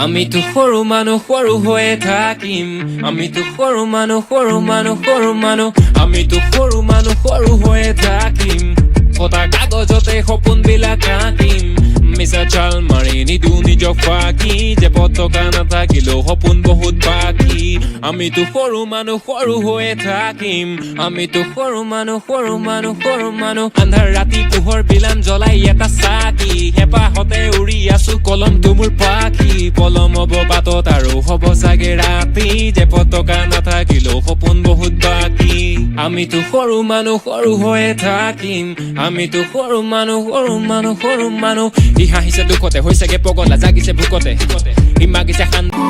আমি তো সৰু মানুহ সৰু হৈয়ে থাকিম আমি তো সৰু মানুহ আমি তো সৰু মানুহ সৰু হৈয়ে থাকিম ফটা কাগজতে সপোনবিলাক আঁকিম মিছা চাল মাৰি নিদো নিজক ফাঁকি যে পতকা নাথাকিলেও সপোন বহুত বাকী আমি তো সৰু মানুহ সৰু হৈয়ে থাকিম আমি তো সৰু মানুহ আন্ধাৰ ৰাতি পোহৰ বিলাম জ্বলাই এটা চাকি হেঁপাহতে উৰি আছো কলমটো মোৰ পাখি পলম হ'ব বাটত আৰু হ'ব চাগে ৰাতি যে পতকা নাথাকিলেও সপোন বহুত বাকী আমি তো সৰু মানুহ সৰু হৈয়ে থাকিম আমি তো সৰু মানুহ ই হাঁহিছে দুখতে হৈছেগে পগলা জাগিছে ভোকতে ই মাগিছে শান্তি